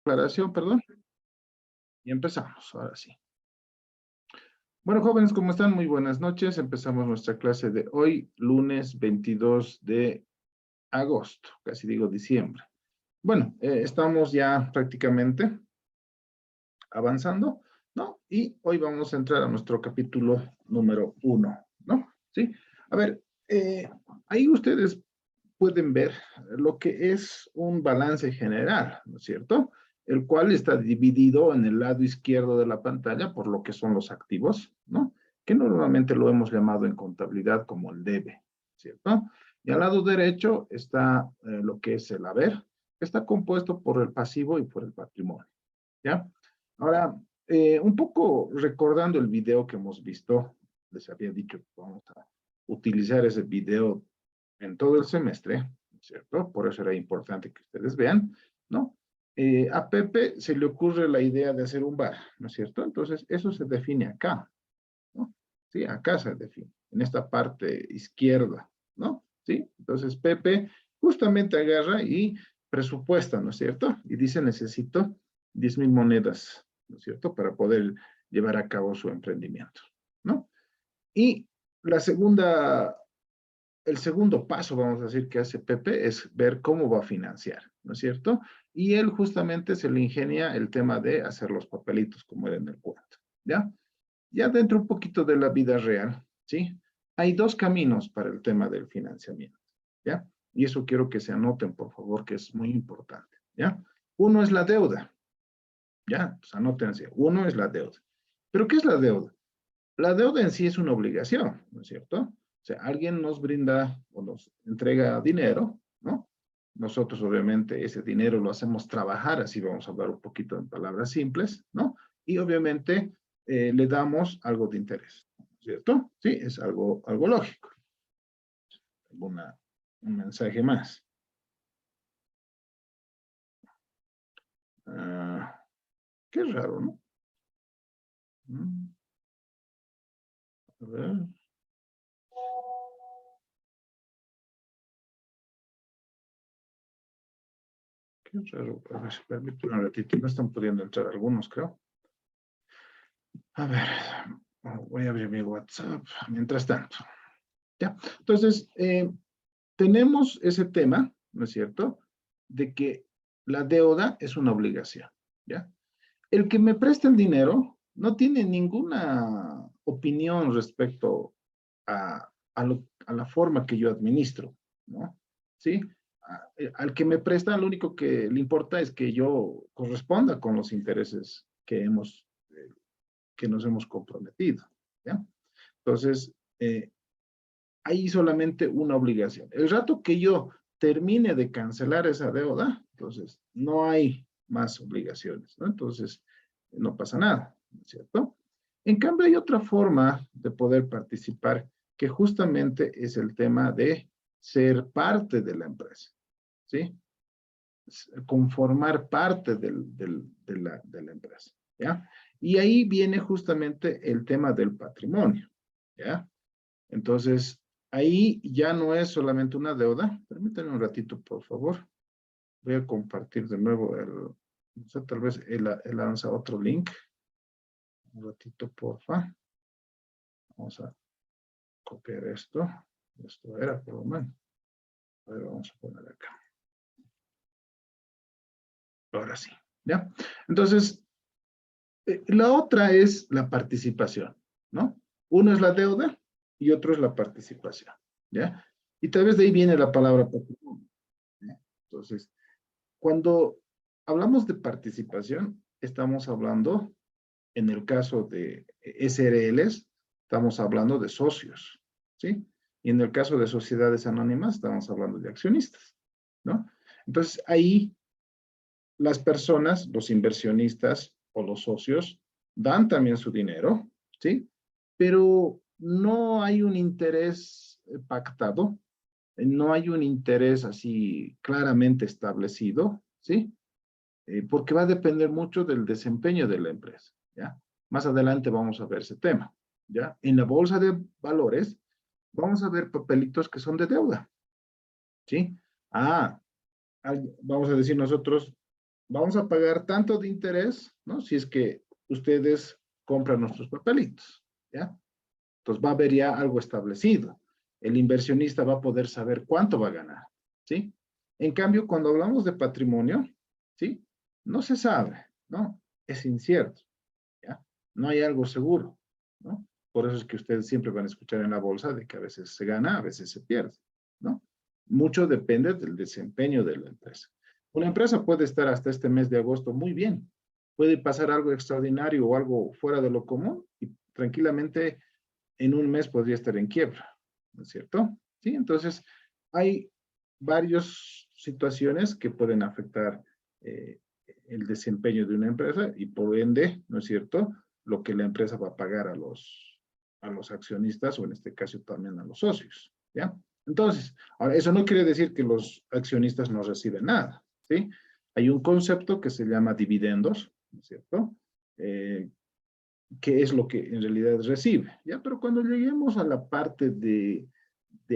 Aclaración, perdón. Y empezamos, ahora sí. Bueno, jóvenes, ¿cómo están? Muy buenas noches. Empezamos nuestra clase de hoy, lunes 22 de agosto, casi digo diciembre. Bueno, estamos ya prácticamente avanzando, ¿no? Y hoy vamos a entrar a nuestro capítulo número 1, ¿no? ¿Sí? A ver, ahí ustedes pueden ver lo que es un balance general, ¿no es cierto? El cual está dividido en el lado izquierdo de la pantalla por lo que son los activos, ¿no? Que normalmente lo hemos llamado en contabilidad como el debe, ¿cierto? Y al lado derecho está lo que es el haber, que está compuesto por el pasivo y por el patrimonio, ¿ya? Ahora, un poco recordando el video que hemos visto, les había dicho que vamos a utilizar ese video en todo el semestre, ¿cierto? Por eso era importante que ustedes vean, ¿no? A Pepe se le ocurre la idea de hacer un bar, ¿no es cierto? Entonces, eso se define acá, ¿no? Sí, acá se define, en esta parte izquierda, ¿no? Sí, entonces Pepe justamente agarra y presupuesta, ¿no es cierto? Y dice, necesito 10,000 monedas, ¿no es cierto? Para poder llevar a cabo su emprendimiento, ¿no? Y la segunda el segundo paso, vamos a decir, que hace Pepe es ver cómo va a financiar, ¿no es cierto? Y él justamente se le ingenia el tema de hacer los papelitos, como era en el cuento, ¿ya? Ya dentro un poquito de la vida real, ¿sí? Hay dos caminos para el tema del financiamiento, ¿ya? Y eso quiero que se anoten, por favor, que es muy importante, ¿ya? Uno es la deuda, ¿ya? Pues anótense, uno es la deuda. ¿Pero qué es la deuda? La deuda en sí es una obligación, ¿no es cierto? O sea, alguien nos brinda o nos entrega dinero, ¿no? Nosotros obviamente ese dinero lo hacemos trabajar, así vamos a hablar un poquito en palabras simples, ¿no? Y obviamente le damos algo de interés, ¿cierto? Sí, es algo lógico. Un mensaje más. Ah, qué raro, ¿no? A ver. Qué raro. A ver, permítame un ratito. No están pudiendo entrar algunos, creo. A ver, voy a abrir mi WhatsApp mientras tanto. ¿Ya? Entonces, tenemos ese tema, ¿no es cierto? De que la deuda es una obligación, ¿ya? El que me presta el dinero no tiene ninguna opinión respecto a la forma que yo administro, ¿no? ¿Sí? Al que me presta, lo único que le importa es que yo corresponda con los intereses que nos hemos comprometido, ¿ya? Entonces, hay solamente una obligación. El rato que yo termine de cancelar esa deuda, entonces no hay más obligaciones, ¿no? Entonces, no pasa nada, ¿no es cierto? En cambio, hay otra forma de poder participar que justamente es el tema de ser parte de la empresa, ¿sí? Conformar parte de la empresa, ¿ya? Y ahí viene justamente el tema del patrimonio, ¿ya? Entonces, ahí ya no es solamente una deuda. Permítanme un ratito, por favor. Voy a compartir de nuevo no sé, tal vez él lanza otro link. Un ratito, porfa. Vamos a copiar esto. Esto era por lo menos. A ver, vamos a poner acá. Ahora sí, ¿ya? Entonces, la otra es la participación, ¿no? Uno es la deuda y otro es la participación, ¿ya? Y tal vez de ahí viene la palabra patrimonio, ¿ya? Entonces, cuando hablamos de participación, estamos hablando, en el caso de SRLs, estamos hablando de socios, ¿sí? Y en el caso de sociedades anónimas, estamos hablando de accionistas, ¿no? Entonces, ahí las personas, los inversionistas o los socios, dan también su dinero, ¿sí? Pero no hay un interés pactado, no hay un interés así claramente establecido, ¿sí? Porque va a depender mucho del desempeño de la empresa, ¿ya? Más adelante vamos a ver ese tema, ¿ya? En la bolsa de valores vamos a ver papelitos que son de deuda, ¿sí? Ah, vamos a decir nosotros, vamos a pagar tanto de interés, ¿no? Si es que ustedes compran nuestros papelitos, ¿ya? Entonces va a haber ya algo establecido. El inversionista va a poder saber cuánto va a ganar, ¿sí? En cambio, cuando hablamos de patrimonio, ¿sí? No se sabe, ¿no? Es incierto, ¿ya? No hay algo seguro, ¿no? Por eso es que ustedes siempre van a escuchar en la bolsa de que a veces se gana, a veces se pierde, ¿no? Mucho depende del desempeño de la empresa. Una empresa puede estar hasta este mes de agosto muy bien. Puede pasar algo extraordinario o algo fuera de lo común y tranquilamente en un mes podría estar en quiebra, ¿no es cierto? Sí, entonces hay varias situaciones que pueden afectar eh, el desempeño de una empresa y por ende, ¿no es cierto?, lo que la empresa va a pagar a los accionistas o en este caso también a los socios, ¿ya? Entonces, ahora, eso no quiere decir que los accionistas no reciben nada, ¿sí? Hay un concepto que se llama dividendos, ¿no es cierto? Qué es lo que en realidad recibe, ¿ya? Pero cuando lleguemos a la parte de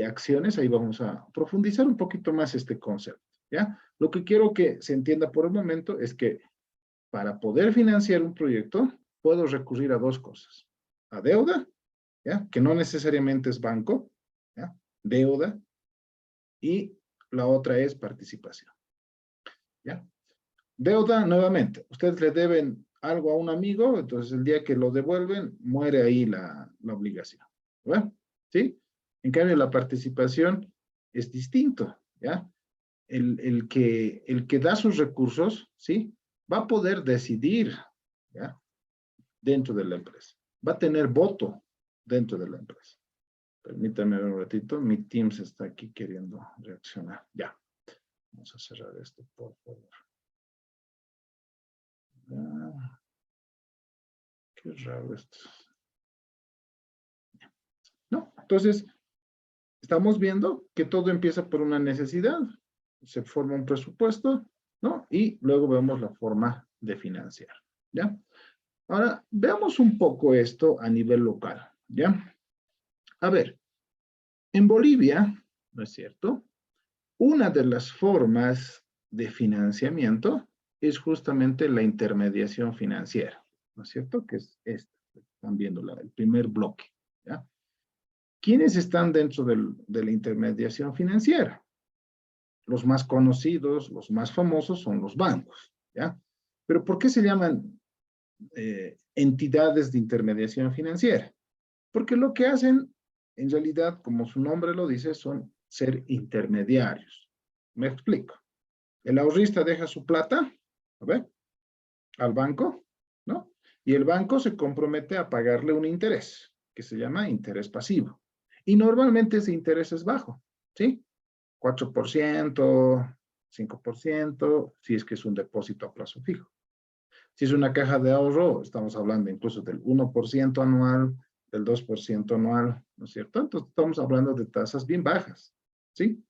acciones, ahí vamos a profundizar un poquito más este concepto, ¿ya? Lo que quiero que se entienda por el momento es que para poder financiar un proyecto, puedo recurrir a dos cosas. A deuda, ¿ya? Que no necesariamente es banco, ¿ya? Deuda, y la otra es participación, ¿ya? Deuda, nuevamente, ustedes le deben algo a un amigo, entonces el día que lo devuelven, muere ahí la obligación, ¿verdad? ¿Sí? En cambio, la participación es distinto, ¿ya? El que da sus recursos, ¿sí? Va a poder decidir, ¿ya? Dentro de la empresa. Va a tener voto dentro de la empresa. Permítame un ratito, mi Teams está aquí queriendo reaccionar. Ya, vamos a cerrar esto, por favor. Ah, qué raro esto. ¿No? Entonces, estamos viendo que todo empieza por una necesidad. Se forma un presupuesto, ¿no? Y luego vemos la forma de financiar, ¿ya? Ahora, veamos un poco esto a nivel local, ¿ya? A ver, en Bolivia, ¿no es cierto? Una de las formas de financiamiento es justamente la intermediación financiera, ¿no es cierto? Que es esta, están viendo el primer bloque, ¿ya? ¿Quiénes están dentro de la intermediación financiera? Los más conocidos, los más famosos son los bancos, ¿ya? Pero ¿por qué se llaman entidades de intermediación financiera? Porque lo que hacen, en realidad, como su nombre lo dice, son ser intermediarios. Me explico. El ahorrista deja su plata, a ver, al banco, ¿no? Y el banco se compromete a pagarle un interés, que se llama interés pasivo. Y normalmente ese interés es bajo, ¿sí? 4%, 5%, si es que es un depósito a plazo fijo. Si es una caja de ahorro, estamos hablando incluso del 1% anual, del 2% anual, ¿no es cierto? Entonces estamos hablando de tasas bien bajas, ¿sí?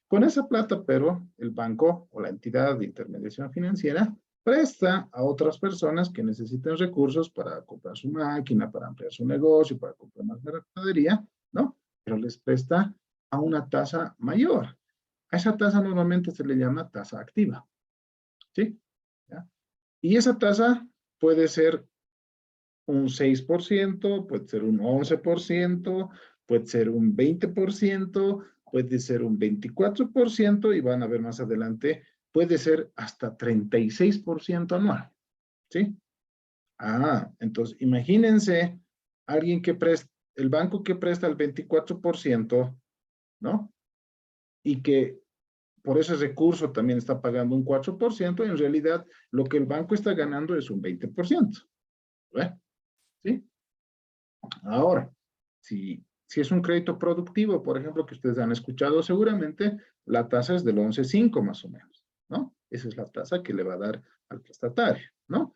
Con esa plata, pero el banco o la entidad de intermediación financiera presta a otras personas que necesiten recursos para comprar su máquina, para ampliar su negocio, para comprar más mercadería, ¿no? Pero les presta a una tasa mayor. A esa tasa normalmente se le llama tasa activa, ¿sí? ¿Ya? Y esa tasa puede ser un 6%, puede ser un 11%, puede ser un 20%, puede ser un 24% y van a ver más adelante, puede ser hasta 36% anual, ¿sí? Ah, entonces imagínense alguien que presta, el banco que presta el 24%, ¿no? Y que por ese recurso también está pagando un 4%, en realidad lo que el banco está ganando es un 20%, ¿verdad? ¿Sí? Ahora, si es un crédito productivo, por ejemplo, que ustedes han escuchado seguramente, la tasa es del 11,5 más o menos, ¿no? Esa es la tasa que le va a dar al prestatario, ¿no?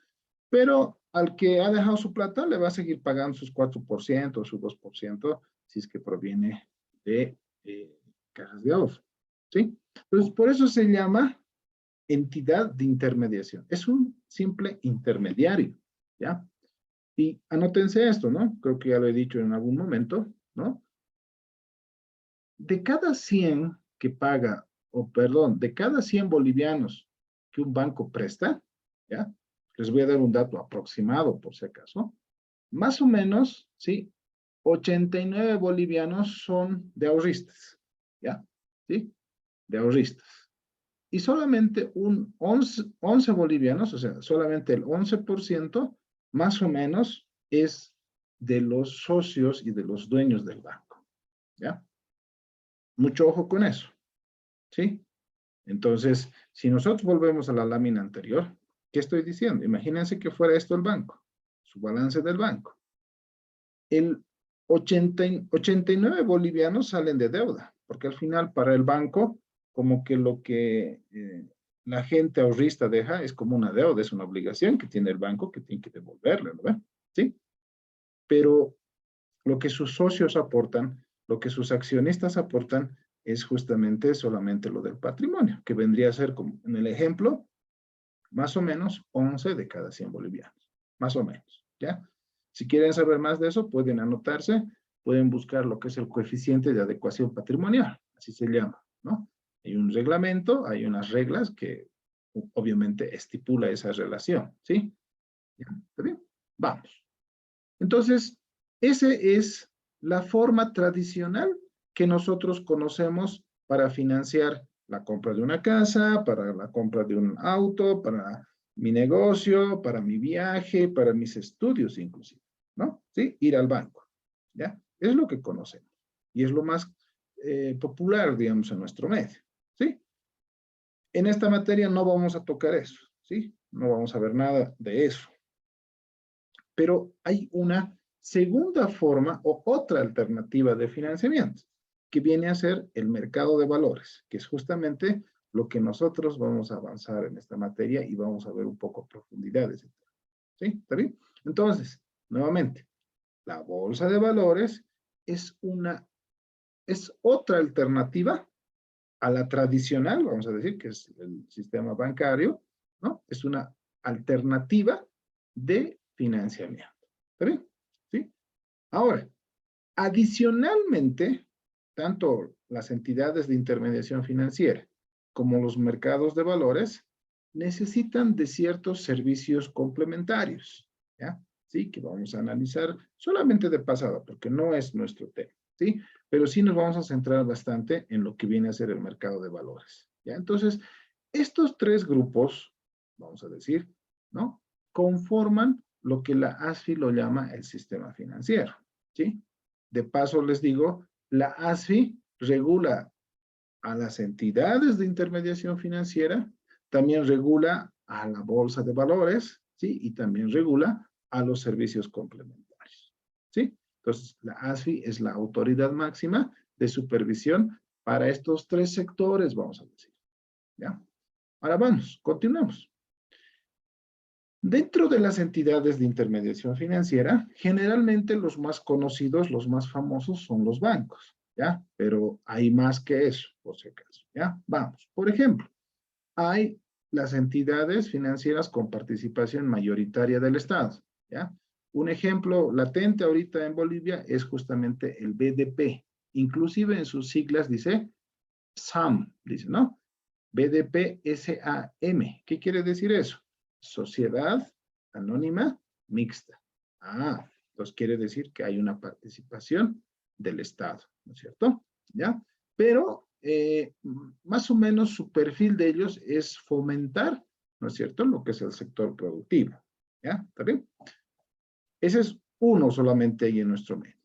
Pero al que ha dejado su plata le va a seguir pagando sus 4% o su 2% si es que proviene de cajas de ahorro, ¿sí? Entonces, por eso se llama entidad de intermediación. Es un simple intermediario, ¿ya? Y anótense esto, ¿no? Creo que ya lo he dicho en algún momento, ¿no? De cada 100 que paga, o perdón, de cada 100 bolivianos que un banco presta, ¿ya? Les voy a dar un dato aproximado por si acaso. Más o menos, ¿sí? 89 bolivianos son de ahorristas, ¿ya? ¿Sí? De ahorristas. Y solamente un 11 bolivianos, o sea, solamente el 11% más o menos es de los socios y de los dueños del banco, ¿ya? Mucho ojo con eso, ¿sí? Entonces, si nosotros volvemos a la lámina anterior, ¿qué estoy diciendo? Imagínense que fuera esto el banco, su balance del banco. El 89 bolivianos salen de deuda, porque al final para el banco, como que lo que la gente ahorrista deja es como una deuda, es una obligación que tiene el banco que tiene que devolverle, ¿no ve? ¿Sí? Pero lo que sus socios aportan, lo que sus accionistas aportan, es justamente solamente lo del patrimonio, que vendría a ser, como en el ejemplo, más o menos 11 de cada 100 bolivianos, más o menos, ¿ya? Si quieren saber más de eso, pueden anotarse, pueden buscar lo que es el coeficiente de adecuación patrimonial, así se llama, ¿no? Hay un reglamento, hay unas reglas que obviamente estipula esa relación, ¿sí? ¿Ya? ¿Está bien? Vamos. Entonces, esa es la forma tradicional que nosotros conocemos para financiar la compra de una casa, para la compra de un auto, para mi negocio, para mi viaje, para mis estudios inclusive, ¿no? ¿Sí? Ir al banco, ¿ya? Es lo que conocemos y es lo más popular, digamos, en nuestro medio, ¿sí? En esta materia no vamos a tocar eso, ¿sí? No vamos a ver nada de eso. Pero hay una segunda forma o otra alternativa de financiamiento, que viene a ser el mercado de valores, que es justamente lo que nosotros vamos a avanzar en esta materia y vamos a ver un poco profundidades. ¿Sí? ¿Está bien? Entonces, nuevamente, la bolsa de valores es otra alternativa a la tradicional, vamos a decir, que es el sistema bancario, ¿no? Es una alternativa de financiamiento. ¿Está bien? ¿Sí? Ahora, adicionalmente, tanto las entidades de intermediación financiera como los mercados de valores necesitan de ciertos servicios complementarios, ¿ya? Sí, que vamos a analizar solamente de pasada, porque no es nuestro tema, ¿sí? Pero sí nos vamos a centrar bastante en lo que viene a ser el mercado de valores, ¿ya? Entonces, estos tres grupos, vamos a decir, ¿no? Conforman lo que la ASFI lo llama el sistema financiero, ¿sí? De paso les digo, la ASFI regula a las entidades de intermediación financiera, también regula a la bolsa de valores, ¿sí? Y también regula a los servicios complementarios, ¿sí? Entonces, la ASFI es la autoridad máxima de supervisión para estos tres sectores, vamos a decir, ¿ya? Ahora vamos, continuamos. Dentro de las entidades de intermediación financiera, generalmente los más conocidos, los más famosos son los bancos, ¿ya? Pero hay más que eso, por si acaso, ¿ya? Vamos. Por ejemplo, hay las entidades financieras con participación mayoritaria del Estado, ¿ya? Un ejemplo latente ahorita en Bolivia es justamente el BDP. Inclusive en sus siglas dice SAM, dice, ¿no? BDP SAM. ¿Qué quiere decir eso? Sociedad Anónima Mixta. Ah, entonces quiere decir que hay una participación del Estado, ¿no es cierto? ¿Ya? Pero más o menos su perfil de ellos es fomentar, ¿no es cierto?, lo que es el sector productivo. ¿Ya? ¿Está bien? Ese es uno solamente ahí en nuestro medio.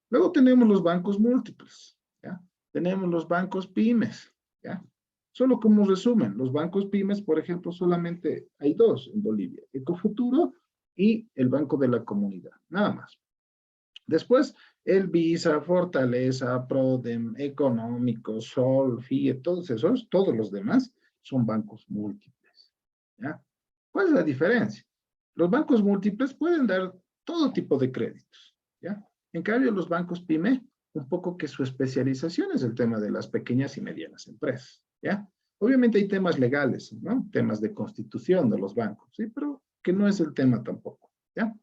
Luego tenemos los bancos múltiples, ¿ya? Tenemos los bancos pymes, ¿ya? Solo como resumen, los bancos pymes, por ejemplo, solamente hay dos en Bolivia, Ecofuturo y el Banco de la Comunidad, nada más. Después, el Visa, Fortaleza, Prodem, Económico, Sol, FIE, todos esos, todos los demás son bancos múltiples, ¿ya? ¿Cuál es la diferencia? Los bancos múltiples pueden dar todo tipo de créditos, ¿ya? En cambio, los bancos PYME, un poco que su especialización es el tema de las pequeñas y medianas empresas, ¿ya? Obviamente hay temas legales, ¿no? Temas de constitución de los bancos, ¿sí? Pero que no es el tema tampoco, ¿ya?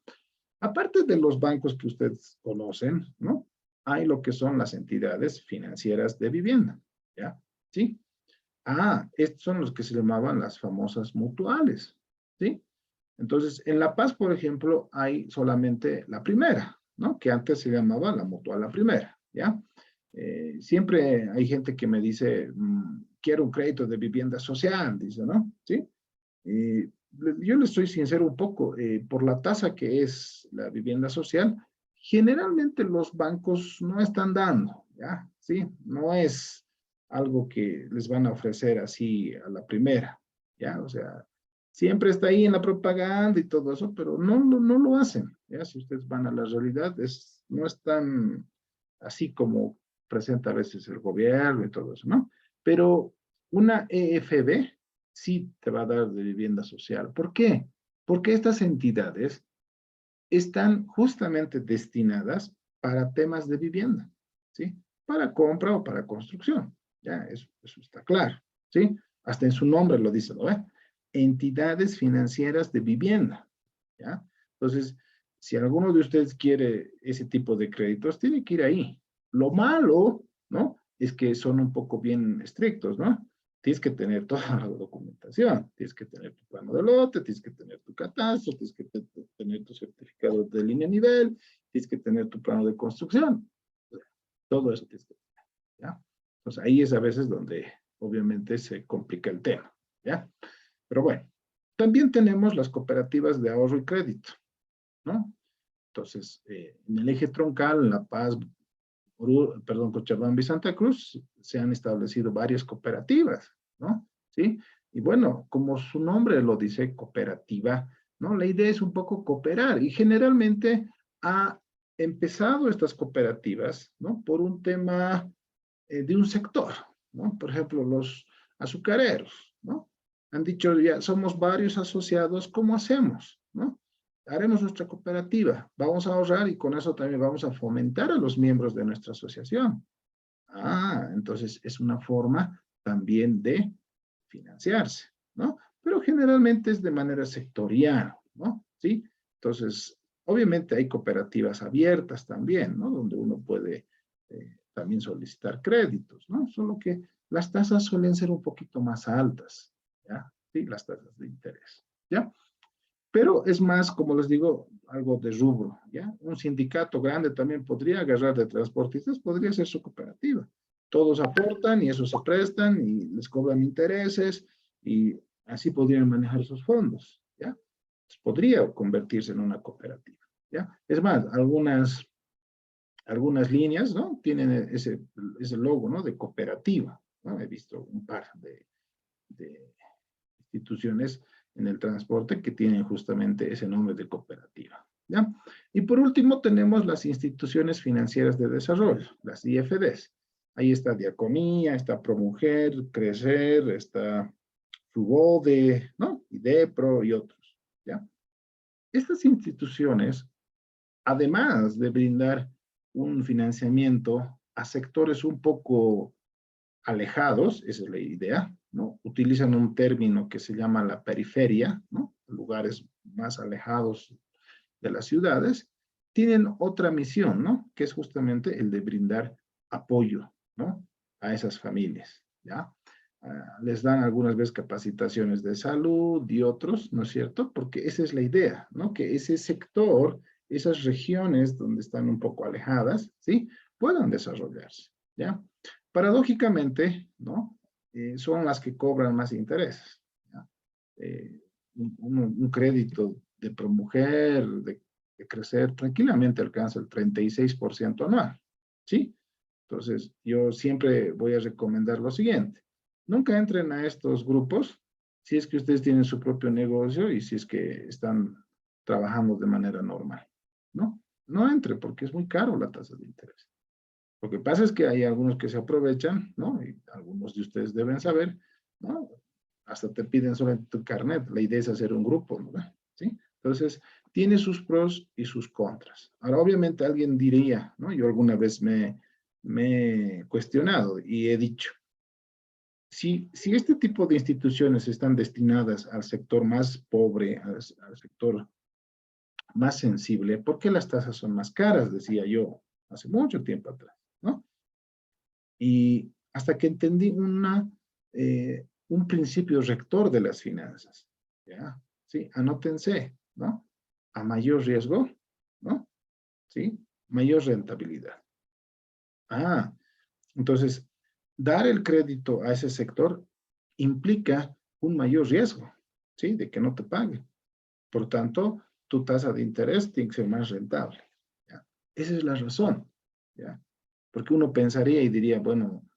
Aparte de los bancos que ustedes conocen, ¿no? Hay lo que son las entidades financieras de vivienda, ¿ya? ¿Sí? Estos son los que se llamaban las famosas mutuales, ¿sí? Entonces, en La Paz, por ejemplo, hay solamente la primera, ¿no? Que antes se llamaba la mutual la primera, ¿ya? Siempre hay gente que me dice, quiero un crédito de vivienda social, dice, ¿no? ¿Sí? Yo les soy sincero un poco, por la tasa que es la vivienda social, generalmente los bancos no están dando, ¿ya? ¿Sí? No es algo que les van a ofrecer así a la primera, ¿ya? O sea, siempre está ahí en la propaganda y todo eso, pero no lo hacen, ¿ya? Si ustedes van a la realidad, no es tan así como presenta a veces el gobierno y todo eso, ¿no? Pero una EFB sí te va a dar de vivienda social. ¿Por qué? Porque estas entidades están justamente destinadas para temas de vivienda, ¿sí? Para compra o para construcción, ¿ya? Eso está claro, ¿sí? Hasta en su nombre lo dice, ¿no? Entidades financieras de vivienda, ¿ya? Entonces, si alguno de ustedes quiere ese tipo de créditos, tiene que ir ahí. Lo malo, ¿no? Es que son un poco bien estrictos, ¿no? Tienes que tener toda la documentación, tienes que tener tu plano de lote, tienes que tener tu catastro, tienes que tener tu certificado de línea a nivel, tienes que tener tu plano de construcción. Todo eso tienes que tener, ¿ya? Entonces ahí es a veces donde obviamente se complica el tema, ¿ya? Pero bueno, también tenemos las cooperativas de ahorro y crédito, ¿no? Entonces, en el eje troncal, en La Paz, Cochabamba y Santa Cruz, se han establecido varias cooperativas, ¿no? ¿Sí? Y bueno, como su nombre lo dice, cooperativa, ¿no? La idea es un poco cooperar y generalmente ha empezado estas cooperativas, ¿no? Por un tema de un sector, ¿no? Por ejemplo, los azucareros, ¿no? Han dicho ya, somos varios asociados, ¿cómo hacemos? ¿No? Haremos nuestra cooperativa, vamos a ahorrar y con eso también vamos a fomentar a los miembros de nuestra asociación. Entonces es una forma también de financiarse, ¿no? Pero generalmente es de manera sectorial, ¿no? ¿Sí? Entonces, obviamente hay cooperativas abiertas también, ¿no? Donde uno puede también solicitar créditos, ¿no? Solo que las tasas suelen ser un poquito más altas, ¿ya? Sí, las tasas de interés, ¿ya? Pero es más, como les digo, algo de rubro, ¿ya? Un sindicato grande también podría agarrar de transportistas, podría ser su cooperativa. Todos aportan y eso se prestan y les cobran intereses y así podrían manejar sus fondos, ¿ya? Entonces, podría convertirse en una cooperativa, ¿ya? Es más, algunas líneas, ¿no? Tienen ese logo, ¿no? De cooperativa, ¿no? He visto un par de instituciones en el transporte que tienen justamente ese nombre de cooperativa, ¿ya? Y por último tenemos las instituciones financieras de desarrollo, las IFDs. Ahí está Diaconía, está Promujer, Crecer, está Fubode, ¿no? IDEPRO y otros, ¿ya? Estas instituciones, además de brindar un financiamiento a sectores un poco alejados, esa es la idea, ¿no? Utilizan un término que se llama la periferia, ¿no? Lugares más alejados de las ciudades, tienen otra misión, ¿no? Que es justamente el de brindar apoyo, ¿no? A esas familias, ¿ya? Les dan algunas veces capacitaciones de salud y otros, ¿no es cierto? Porque esa es la idea, ¿no? Que ese sector, esas regiones donde están un poco alejadas, ¿sí? Puedan desarrollarse, ¿ya? Paradójicamente, ¿no? Son las que cobran más intereses, ¿ya? Un crédito de Promujer, de Crecer, tranquilamente alcanza el 36% anual, ¿sí? Entonces, yo siempre voy a recomendar lo siguiente. Nunca entren a estos grupos si es que ustedes tienen su propio negocio y si es que están trabajando de manera normal, ¿no? No entre porque es muy caro la tasa de interés. Lo que pasa es que hay algunos que se aprovechan, ¿no? Y algunos de ustedes deben saber, ¿no? Hasta te piden solamente tu carnet. La idea es hacer un grupo, ¿no? ¿Sí? Entonces, tiene sus pros y sus contras. Ahora, obviamente alguien diría, ¿no? Yo alguna vez me he cuestionado y he dicho, si este tipo de instituciones están destinadas al sector más pobre, al sector más sensible, ¿por qué las tasas son más caras? Decía yo hace mucho tiempo atrás, ¿no? Y hasta que entendí un principio rector de las finanzas, ¿ya? Sí, anótense, ¿no? A mayor riesgo, ¿no? ¿Sí? Mayor rentabilidad. Ah, entonces, dar el crédito a ese sector implica un mayor riesgo, ¿sí? De que no te paguen. Por tanto, tu tasa de interés tiene que ser más rentable, ¿ya? Esa es la razón, ¿ya? Porque uno pensaría y diría, bueno,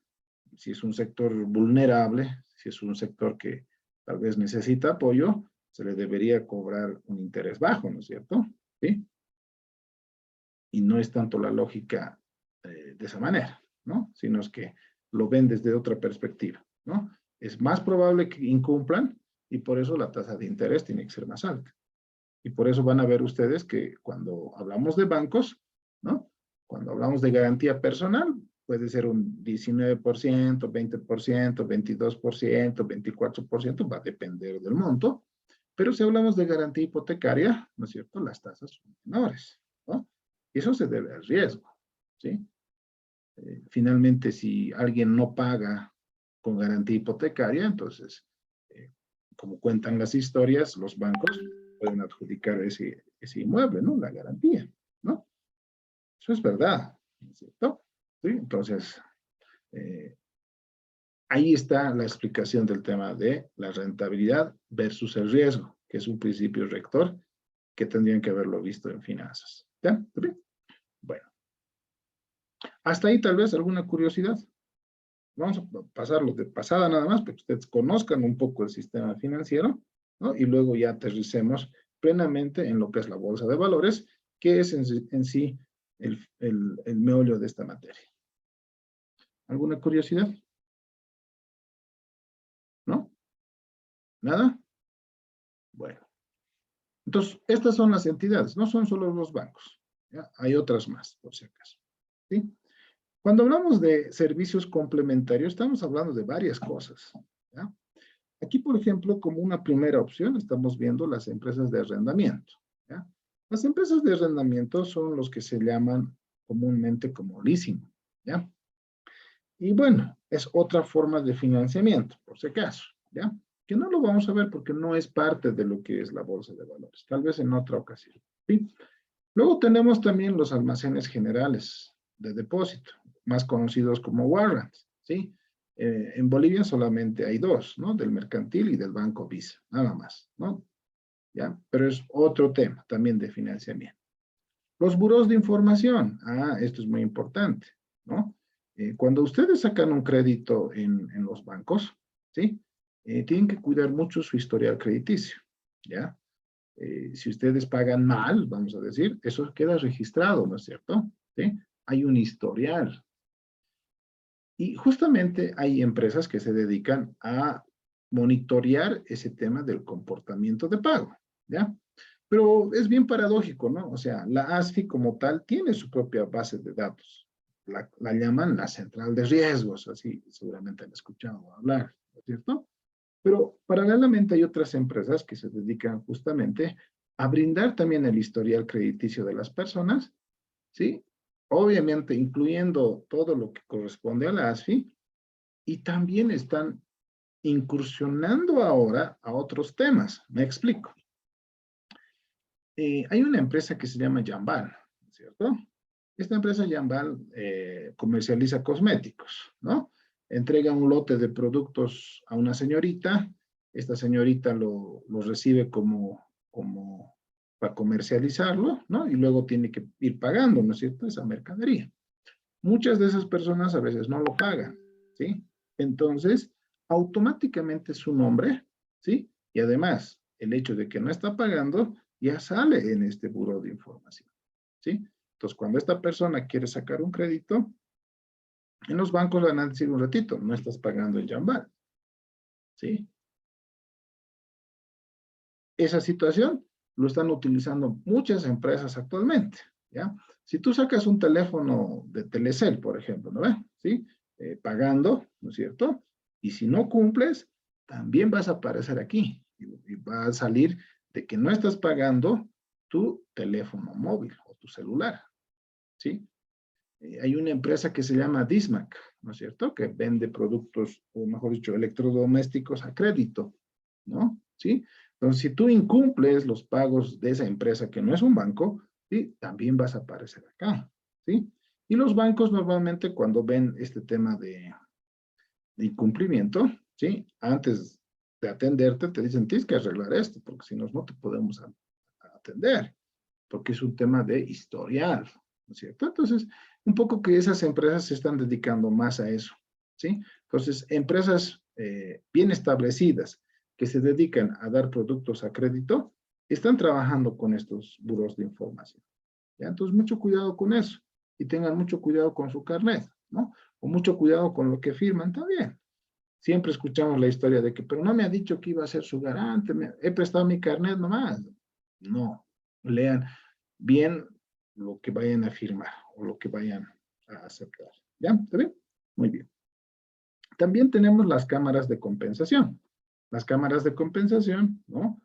si es un sector vulnerable, si es un sector que tal vez necesita apoyo, se le debería cobrar un interés bajo, ¿no es cierto? ¿Sí? Y no es tanto la lógica de esa manera, ¿no? Sino es que lo ven desde otra perspectiva, ¿no? Es más probable que incumplan y por eso la tasa de interés tiene que ser más alta. Y por eso van a ver ustedes que cuando hablamos de bancos, ¿no? Cuando hablamos de garantía personal, puede ser un 19%, 20%, 22%, 24%, va a depender del monto. Pero si hablamos de garantía hipotecaria, ¿no es cierto? Las tasas son menores, ¿no? Y eso se debe al riesgo, ¿sí? Finalmente, si alguien no paga con garantía hipotecaria, entonces, eh, como cuentan las historias, los bancos pueden adjudicar ese inmueble, ¿no? La garantía, ¿no? Eso es verdad, ¿no es cierto? ¿Sí? Entonces, eh, ahí está la explicación del tema de la rentabilidad versus el riesgo, que es un principio rector que tendrían que haberlo visto en finanzas. ¿Ya? ¿Está bien? Bueno, hasta ahí tal vez alguna curiosidad. Vamos a pasarlo de pasada nada más, para que ustedes conozcan un poco el sistema financiero, ¿no? Y luego ya aterricemos plenamente en lo que es la bolsa de valores, que es en sí el meollo de esta materia. ¿Alguna curiosidad? ¿No? ¿Nada? Bueno. Entonces, estas son las entidades, no son solo los bancos, ¿ya? Hay otras más, por si acaso, ¿sí? Cuando hablamos de servicios complementarios, estamos hablando de varias cosas, ¿ya? Aquí, por ejemplo, como una primera opción, estamos viendo las empresas de arrendamiento, ¿ya? Las empresas de arrendamiento son los que se llaman comúnmente como leasing, ¿ya? Y bueno, es otra forma de financiamiento, por si acaso, ¿ya? Que no lo vamos a ver porque no es parte de lo que es la bolsa de valores, tal vez en otra ocasión, ¿sí? Luego tenemos también los almacenes generales de depósito, más conocidos como warrants, ¿sí? En Bolivia solamente hay dos, ¿no? Del mercantil y del Banco Visa, nada más, ¿no? ¿Ya? Pero es otro tema también de financiamiento. Los buros de información, esto es muy importante, ¿no? Cuando ustedes sacan un crédito en los bancos, ¿sí? Tienen que cuidar mucho su historial crediticio, ¿ya? Si ustedes pagan mal, vamos a decir, eso queda registrado, ¿no es cierto? ¿Sí? Hay un historial. Y justamente hay empresas que se dedican a monitorear ese tema del comportamiento de pago, ¿ya? Pero es bien paradójico, ¿no? O sea, la ASFI como tal tiene su propia base de datos. La llaman la central de riesgos, así seguramente han escuchado hablar, ¿no es cierto? Pero paralelamente hay otras empresas que se dedican justamente a brindar también el historial crediticio de las personas, ¿sí? Obviamente incluyendo todo lo que corresponde a la ASFI, y también están incursionando ahora a otros temas. Me explico. Hay una empresa que se llama Jambal, ¿cierto? Esta empresa Jambal comercializa cosméticos, ¿no? Entrega un lote de productos a una señorita, esta señorita lo recibe como para comercializarlo, ¿no? Y luego tiene que ir pagando, ¿no es cierto?, esa mercadería. Muchas de esas personas a veces no lo pagan, ¿sí? Entonces, automáticamente su nombre, ¿sí? Y además, el hecho de que no está pagando ya sale en este buró de información, ¿sí? Entonces, cuando esta persona quiere sacar un crédito, en los bancos van a decir un ratito, no estás pagando el Jambal, ¿sí? Esa situación lo están utilizando muchas empresas actualmente, ¿ya? Si tú sacas un teléfono de Telecel, por ejemplo, ¿no ve? ¿Sí? Pagando, ¿no es cierto? Y si no cumples, también vas a aparecer aquí y va a salir de que no estás pagando tu teléfono móvil o tu celular, ¿sí? Hay una empresa que se llama Dismac, ¿no es cierto? Que vende productos, o mejor dicho, electrodomésticos a crédito, ¿no? ¿Sí? Entonces, si tú incumples los pagos de esa empresa que no es un banco, ¿sí? También vas a aparecer acá, ¿sí? Y los bancos normalmente cuando ven este tema de incumplimiento, ¿sí? Antes de atenderte te dicen, tienes que arreglar esto, porque si no, no te podemos atender, porque es un tema de historial, ¿no es cierto? Entonces, un poco que esas empresas se están dedicando más a eso, ¿sí? Entonces, empresas bien establecidas que se dedican a dar productos a crédito, están trabajando con estos buros de información, ¿ya? Entonces, mucho cuidado con eso y tengan mucho cuidado con su carnet, ¿no? O mucho cuidado con lo que firman también. Siempre escuchamos la historia de que, pero no me ha dicho que iba a ser su garante, he prestado mi carnet nomás. No, lean bien lo que vayan a firmar o lo que vayan a aceptar. ¿Ya? ¿Está bien? Muy bien. También tenemos las cámaras de compensación. Las cámaras de compensación, ¿no?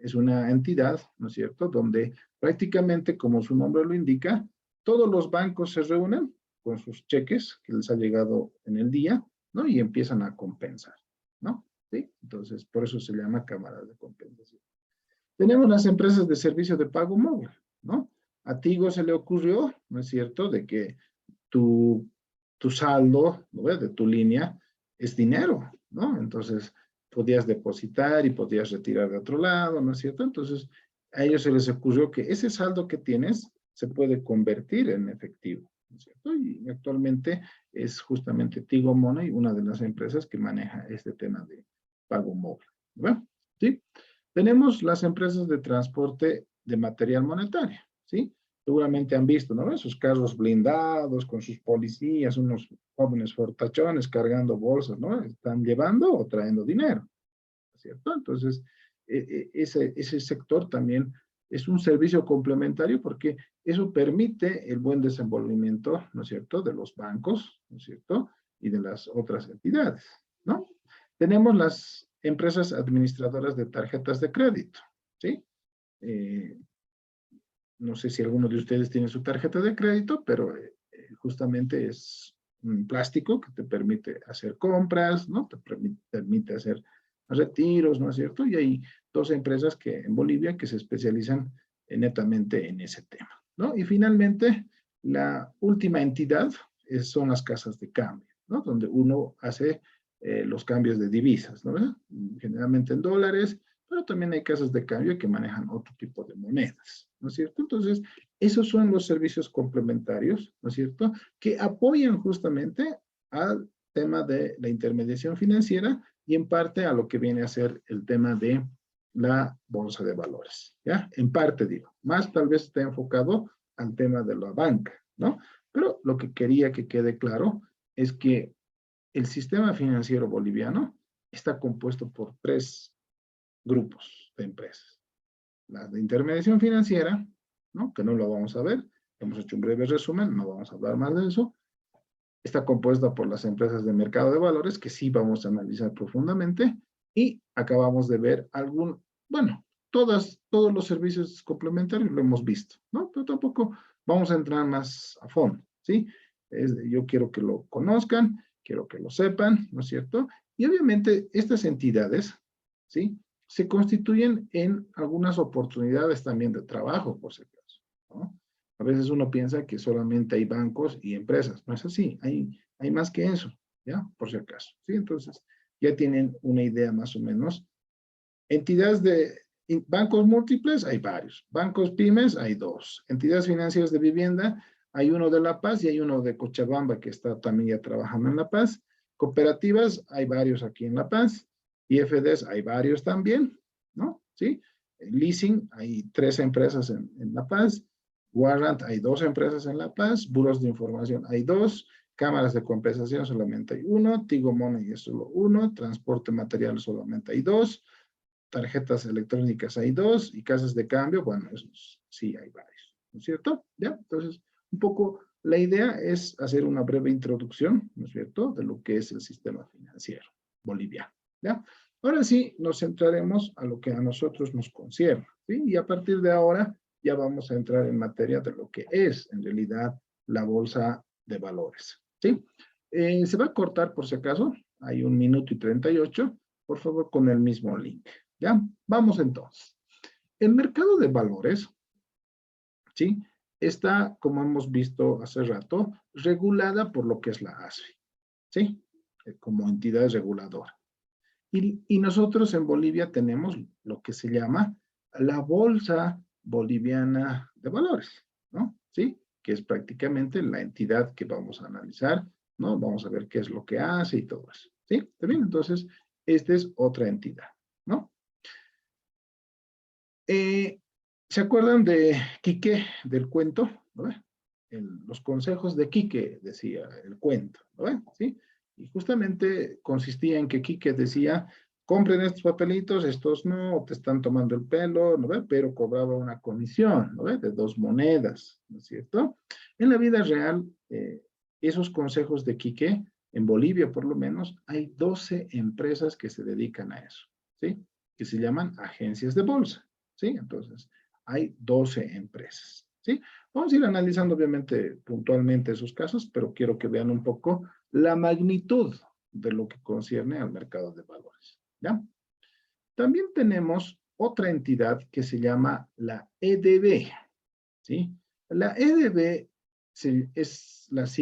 Es una entidad, ¿no es cierto?, donde prácticamente, como su nombre lo indica, todos los bancos se reúnen con sus cheques que les ha llegado en el día, ¿no? Y empiezan a compensar, ¿no? ¿Sí? Entonces, por eso se llama cámaras de compensación. Tenemos las empresas de servicio de pago móvil, ¿no? A Tigo se le ocurrió, ¿no es cierto?, de que tu, tu saldo, ¿no ves?, de tu línea es dinero, ¿no? Entonces, podías depositar y podías retirar de otro lado, ¿no es cierto? Entonces, a ellos se les ocurrió que ese saldo que tienes se puede convertir en efectivo, ¿no es cierto? Y actualmente es justamente Tigo Money una de las empresas que maneja este tema de pago móvil, ¿no? ¿Sí? Tenemos las empresas de transporte de material monetario, ¿sí? Seguramente han visto, ¿no? Esos carros blindados con sus policías, unos jóvenes fortachones cargando bolsas, ¿no? Están llevando o trayendo dinero, ¿cierto? Entonces, ese sector también es un servicio complementario porque eso permite el buen desenvolvimiento, ¿no es cierto?, de los bancos, ¿no es cierto?, y de las otras entidades, ¿no? Tenemos las empresas administradoras de tarjetas de crédito, ¿sí? Eh, no sé si alguno de ustedes tiene su tarjeta de crédito, pero justamente es un plástico que te permite hacer compras, ¿no? Te permite hacer retiros, ¿no es cierto? Y hay dos empresas que en Bolivia que se especializan netamente en ese tema, ¿no? Y finalmente, la última entidad son las casas de cambio, ¿no? Donde uno hace los cambios de divisas, ¿no? Generalmente en dólares, pero también hay casas de cambio que manejan otro tipo de monedas, ¿no es cierto? Entonces, esos son los servicios complementarios, ¿no es cierto?, que apoyan justamente al tema de la intermediación financiera y en parte a lo que viene a ser el tema de la bolsa de valores, ¿ya? En parte, digo, más tal vez está enfocado al tema de la banca, ¿no? Pero lo que quería que quede claro es que el sistema financiero boliviano está compuesto por tres grupos de empresas. La de intermediación financiera, ¿no?, que no lo vamos a ver, hemos hecho un breve resumen, no vamos a hablar más de eso. Está compuesta por las empresas de mercado de valores, que sí vamos a analizar profundamente, y acabamos de ver bueno, todos los servicios complementarios lo hemos visto, ¿no? Pero tampoco vamos a entrar más a fondo, ¿sí? Yo quiero que lo conozcan, quiero que lo sepan, ¿no es cierto? Y obviamente estas entidades, ¿sí?, se constituyen en algunas oportunidades también de trabajo, por si acaso, ¿no? A veces uno piensa que solamente hay bancos y empresas. No es así, hay más que eso, ¿ya? Por si acaso, ¿sí? Entonces, ya tienen una idea más o menos. Entidades de bancos múltiples, hay varios. Bancos pymes, hay dos. Entidades financieras de vivienda, hay uno de La Paz y hay uno de Cochabamba que está también ya trabajando en La Paz. Cooperativas, hay varios aquí en La Paz. IFDs, hay varios también, ¿no? ¿Sí? Leasing, hay 3 empresas en La Paz. Warrant, hay 2 empresas en La Paz. Buros de información, hay 2. Cámaras de compensación, solamente hay 1. Tigo Money es solo 1. Transporte material, solamente hay 2. Tarjetas electrónicas hay 2. Y casas de cambio, bueno, esos sí hay varios, ¿no es cierto? ¿Ya? Entonces, un poco la idea es hacer una breve introducción, ¿no es cierto?, de lo que es el sistema financiero boliviano, ¿ya? Ahora sí, nos centraremos a lo que a nosotros nos concierne, ¿sí? Y a partir de ahora ya vamos a entrar en materia de lo que es, en realidad, la bolsa de valores, ¿sí? Se va a cortar por si acaso, hay 1 minuto y 38, por favor, con el mismo link, ¿ya? Vamos entonces. El mercado de valores, ¿sí? Está, como hemos visto hace rato, regulada por lo que es la ASFI, ¿sí? Como entidad reguladora. Y nosotros en Bolivia tenemos lo que se llama la Bolsa Boliviana de Valores, ¿no? ¿Sí? Que es prácticamente la entidad que vamos a analizar, ¿no? Vamos a ver qué es lo que hace y todo eso, ¿sí? ¿Está bien? Entonces, esta es otra entidad, ¿no? ¿Se acuerdan de Quique, del cuento? ¿No ve? Los consejos de Quique, decía el cuento, ¿no ve? ¿Sí? Y justamente consistía en que Quique decía, compren estos papelitos, estos no, te están tomando el pelo, ¿no ve? Pero cobraba una comisión, ¿no ve? De 2 monedas, ¿no es cierto? En la vida real, esos consejos de Quique, en Bolivia por lo menos, hay 12 empresas que se dedican a eso, ¿sí? Que se llaman agencias de bolsa. ¿Sí? Entonces, hay 12 empresas, ¿sí? Vamos a ir analizando, obviamente, puntualmente esos casos, pero quiero que vean un poco la magnitud de lo que concierne al mercado de valores, ¿ya? También tenemos otra entidad que se llama la EDB, ¿sí? La EDB es la sigla